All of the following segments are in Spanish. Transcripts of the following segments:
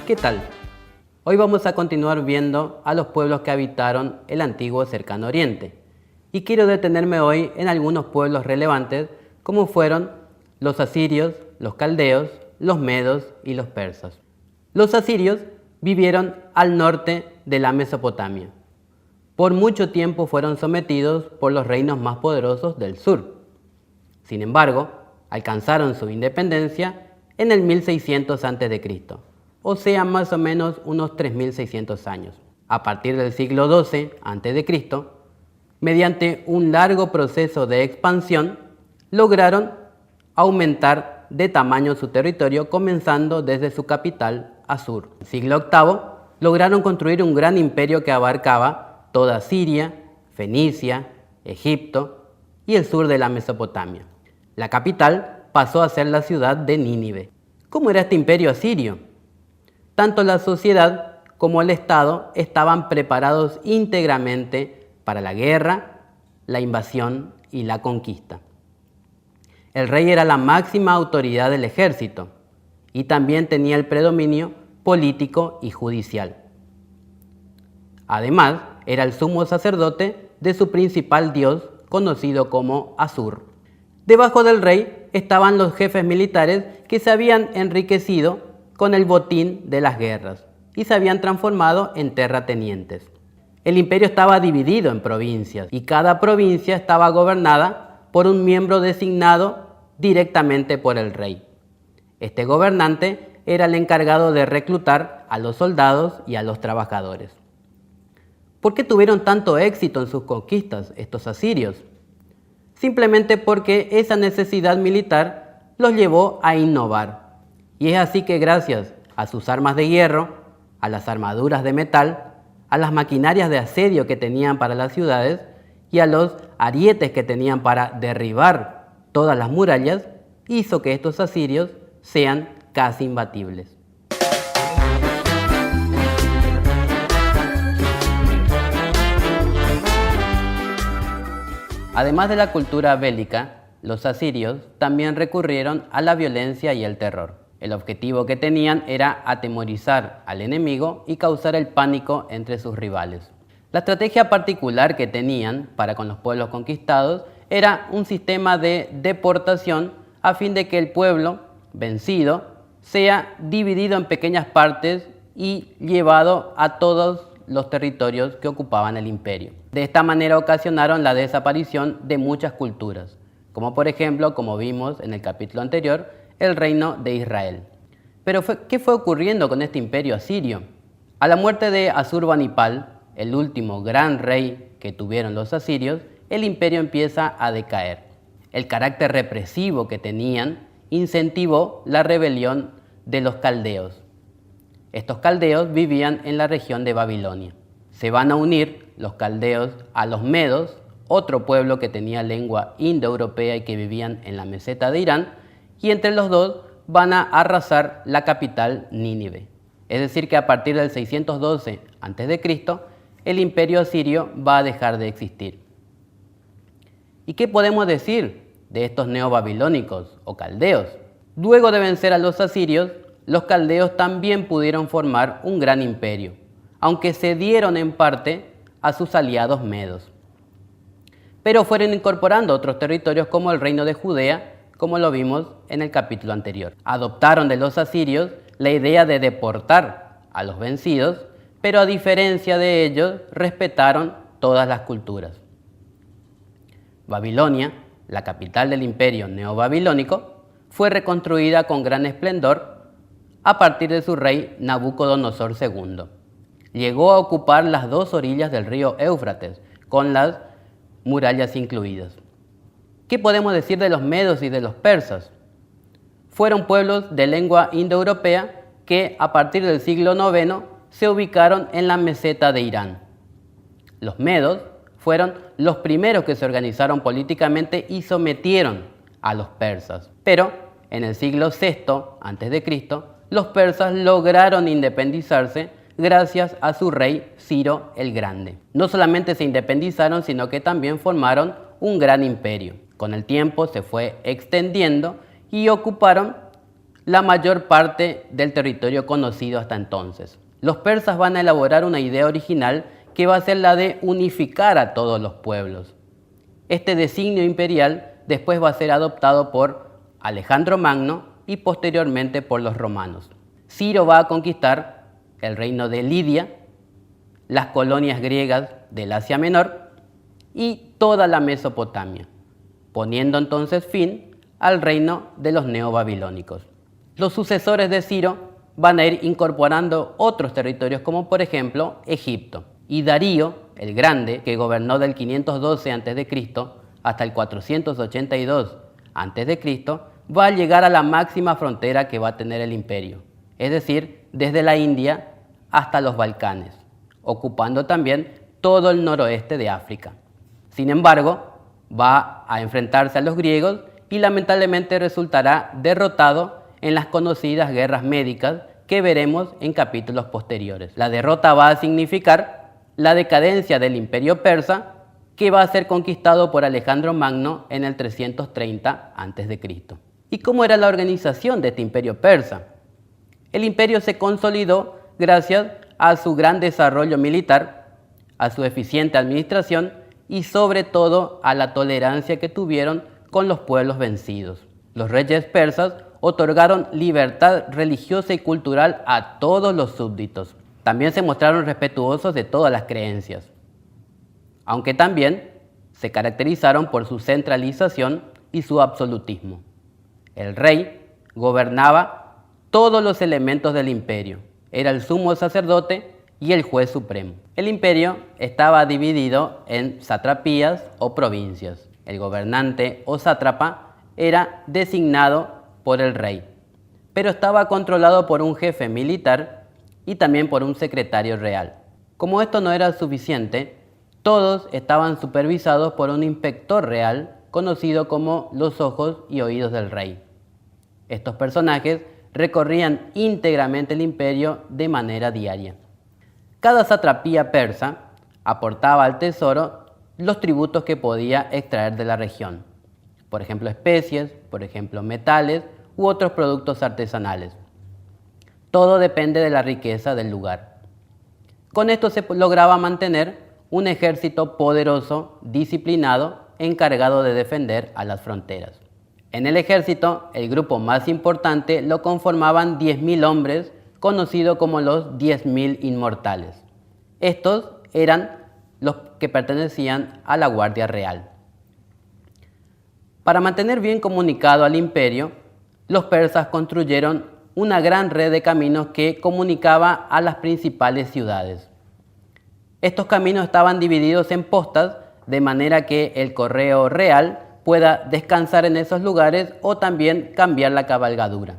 ¿Qué tal? Hoy vamos a continuar viendo a los pueblos que habitaron el antiguo Cercano Oriente. Y quiero detenerme hoy en algunos pueblos relevantes como fueron los asirios, los caldeos, los medos y los persas. Los asirios vivieron al norte de la Mesopotamia. Por mucho tiempo fueron sometidos por los reinos más poderosos del sur. Sin embargo, alcanzaron su independencia en el 1600 a.C., o sea, más o menos unos 3600 años. A partir del siglo XII a.C., mediante un largo proceso de expansión, lograron aumentar de tamaño su territorio, comenzando desde su capital, Assur. En el siglo VIII, lograron construir un gran imperio que abarcaba toda Siria, Fenicia, Egipto y el sur de la Mesopotamia. La capital pasó a ser la ciudad de Nínive. ¿Cómo era este imperio asirio? Tanto la sociedad como el Estado estaban preparados íntegramente para la guerra, la invasión y la conquista. El rey era la máxima autoridad del ejército y también tenía el predominio político y judicial. Además, era el sumo sacerdote de su principal dios, conocido como Assur. Debajo del rey estaban los jefes militares que se habían enriquecido con el botín de las guerras y se habían transformado en terratenientes. El imperio estaba dividido en provincias y cada provincia estaba gobernada por un miembro designado directamente por el rey. Este gobernante era el encargado de reclutar a los soldados y a los trabajadores. ¿Por qué tuvieron tanto éxito en sus conquistas estos asirios? Simplemente porque esa necesidad militar los llevó a innovar. Y es así que gracias a sus armas de hierro, a las armaduras de metal, a las maquinarias de asedio que tenían para las ciudades y a los arietes que tenían para derribar todas las murallas, hizo que estos asirios sean casi imbatibles. Además de la cultura bélica, los asirios también recurrieron a la violencia y el terror. El objetivo que tenían era atemorizar al enemigo y causar el pánico entre sus rivales. La estrategia particular que tenían para con los pueblos conquistados era un sistema de deportación a fin de que el pueblo vencido sea dividido en pequeñas partes y llevado a todos los territorios que ocupaban el imperio. De esta manera ocasionaron la desaparición de muchas culturas, como por ejemplo, como vimos en el capítulo anterior, el reino de Israel. Pero ¿qué fue ocurriendo con este imperio asirio? A la muerte de Asurbanipal, el último gran rey que tuvieron los asirios, el imperio empieza a decaer. El carácter represivo que tenían incentivó la rebelión de los caldeos. Estos caldeos vivían en la región de Babilonia. Se van a unir los caldeos a los medos, otro pueblo que tenía lengua indoeuropea y que vivían en la meseta de Irán, y entre los dos van a arrasar la capital Nínive. Es decir que a partir del 612 a.C., el imperio asirio va a dejar de existir. ¿Y qué podemos decir de estos neobabilónicos o caldeos? Luego de vencer a los asirios, los caldeos también pudieron formar un gran imperio, aunque cedieron en parte a sus aliados medos. Pero fueron incorporando otros territorios como el reino de Judea, como lo vimos en el capítulo anterior. Adoptaron de los asirios la idea de deportar a los vencidos, pero a diferencia de ellos, respetaron todas las culturas. Babilonia, la capital del imperio neobabilónico, fue reconstruida con gran esplendor a partir de su rey Nabucodonosor II. Llegó a ocupar las dos orillas del río Éufrates, con las murallas incluidas. ¿Qué podemos decir de los medos y de los persas? Fueron pueblos de lengua indoeuropea que a partir del siglo IX se ubicaron en la meseta de Irán. Los medos fueron los primeros que se organizaron políticamente y sometieron a los persas. Pero en el siglo VI a.C., los persas lograron independizarse gracias a su rey Ciro el Grande. No solamente se independizaron, sino que también formaron un gran imperio. Con el tiempo se fue extendiendo y ocuparon la mayor parte del territorio conocido hasta entonces. Los persas van a elaborar una idea original que va a ser la de unificar a todos los pueblos. Este designio imperial después va a ser adoptado por Alejandro Magno y posteriormente por los romanos. Ciro va a conquistar el reino de Lidia, las colonias griegas del Asia Menor y toda la Mesopotamia, poniendo entonces fin al reino de los neobabilónicos. Los sucesores de Ciro van a ir incorporando otros territorios como por ejemplo Egipto. Y Darío el Grande, que gobernó del 512 a.C. hasta el 482 a.C., va a llegar a la máxima frontera que va a tener el imperio, es decir, desde la India hasta los Balcanes, ocupando también todo el noroeste de África. Sin embargo, va a enfrentarse a los griegos y lamentablemente resultará derrotado en las conocidas guerras médicas que veremos en capítulos posteriores. La derrota va a significar la decadencia del imperio persa, que va a ser conquistado por Alejandro Magno en el 330 a.C. ¿Y cómo era la organización de este imperio persa? El imperio se consolidó gracias a su gran desarrollo militar, a su eficiente administración y sobre todo a la tolerancia que tuvieron con los pueblos vencidos. Los reyes persas otorgaron libertad religiosa y cultural a todos los súbditos. También se mostraron respetuosos de todas las creencias, aunque también se caracterizaron por su centralización y su absolutismo. El rey gobernaba todos los elementos del imperio, era el sumo sacerdote y el juez supremo. El imperio estaba dividido en satrapías o provincias. El gobernante o sátrapa era designado por el rey, pero estaba controlado por un jefe militar y también por un secretario real. Como esto no era suficiente, todos estaban supervisados por un inspector real conocido como los ojos y oídos del rey. Estos personajes recorrían íntegramente el imperio de manera diaria. Cada satrapía persa aportaba al tesoro los tributos que podía extraer de la región, por ejemplo especies, por ejemplo metales u otros productos artesanales. Todo depende de la riqueza del lugar. Con esto se lograba mantener un ejército poderoso, disciplinado, encargado de defender a las fronteras. En el ejército, el grupo más importante lo conformaban 10.000 hombres, conocidos como los 10.000 inmortales. Estos eran los que pertenecían a la Guardia Real. Para mantener bien comunicado al imperio, los persas construyeron una gran red de caminos que comunicaba a las principales ciudades. Estos caminos estaban divididos en postas, de manera que el correo real pueda descansar en esos lugares o también cambiar la cabalgadura.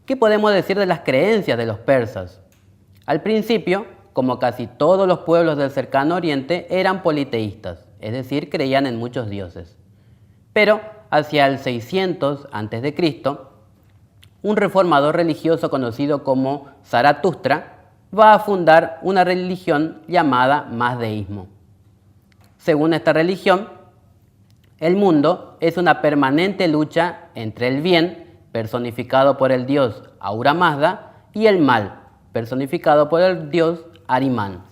¿Qué podemos decir de las creencias de los persas? Al principio, como casi todos los pueblos del cercano oriente, eran politeístas, es decir, creían en muchos dioses. Pero hacia el 600 a.C., un reformador religioso conocido como Zaratustra va a fundar una religión llamada mazdeísmo. Según esta religión, el mundo es una permanente lucha entre el bien, personificado por el dios Ahura Mazda, y el mal, personificado por el dios Ahriman.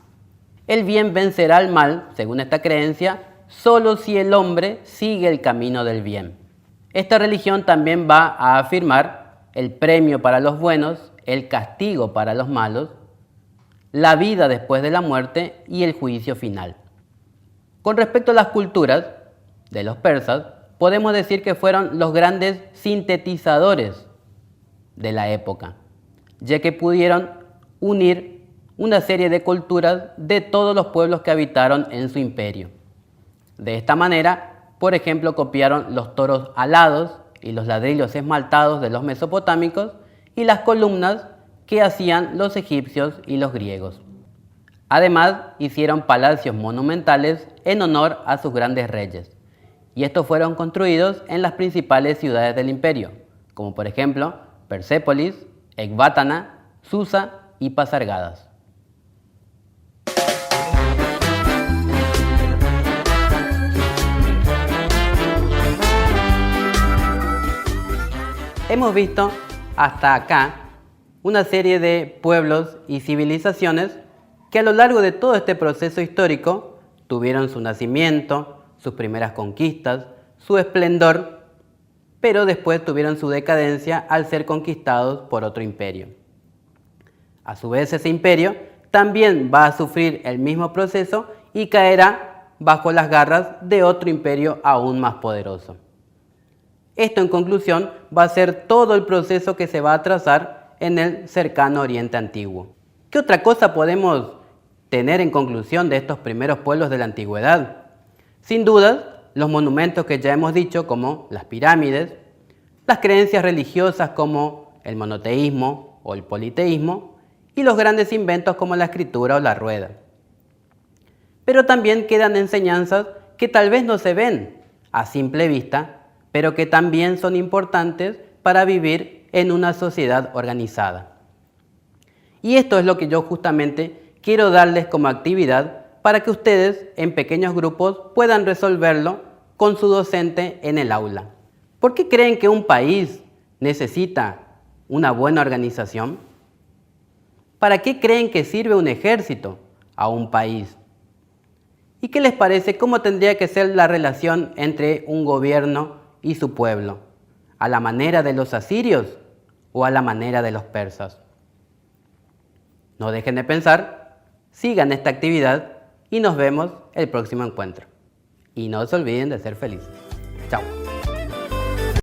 El bien vencerá al mal, según esta creencia, solo si el hombre sigue el camino del bien. Esta religión también va a afirmar el premio para los buenos, el castigo para los malos, la vida después de la muerte y el juicio final. Con respecto a las culturas de los persas, podemos decir que fueron los grandes sintetizadores de la época, ya que pudieron unir una serie de culturas de todos los pueblos que habitaron en su imperio. De esta manera, por ejemplo, copiaron los toros alados y los ladrillos esmaltados de los mesopotámicos y las columnas que hacían los egipcios y los griegos. Además, hicieron palacios monumentales en honor a sus grandes reyes, y estos fueron construidos en las principales ciudades del imperio, como por ejemplo Persépolis, Ecbátana, Susa y Pasargadas. Hemos visto hasta acá una serie de pueblos y civilizaciones que a lo largo de todo este proceso histórico tuvieron su nacimiento, sus primeras conquistas, su esplendor, pero después tuvieron su decadencia al ser conquistados por otro imperio. A su vez, ese imperio también va a sufrir el mismo proceso y caerá bajo las garras de otro imperio aún más poderoso. Esto, en conclusión, va a ser todo el proceso que se va a trazar en el cercano Oriente Antiguo. ¿Qué otra cosa podemos tener en conclusión de estos primeros pueblos de la antigüedad? Sin dudas, los monumentos que ya hemos dicho, como las pirámides, las creencias religiosas como el monoteísmo o el politeísmo, y los grandes inventos como la escritura o la rueda. Pero también quedan enseñanzas que tal vez no se ven a simple vista, pero que también son importantes para vivir en una sociedad organizada. Y esto es lo que yo justamente quiero darles como actividad para que ustedes en pequeños grupos puedan resolverlo con su docente en el aula. ¿Por qué creen que un país necesita una buena organización? ¿Para qué creen que sirve un ejército a un país? ¿Y qué les parece cómo tendría que ser la relación entre un gobierno y su pueblo? ¿A la manera de los asirios o a la manera de los persas? No dejen de pensar, sigan esta actividad y nos vemos el próximo encuentro. Y no se olviden de ser felices. Chao.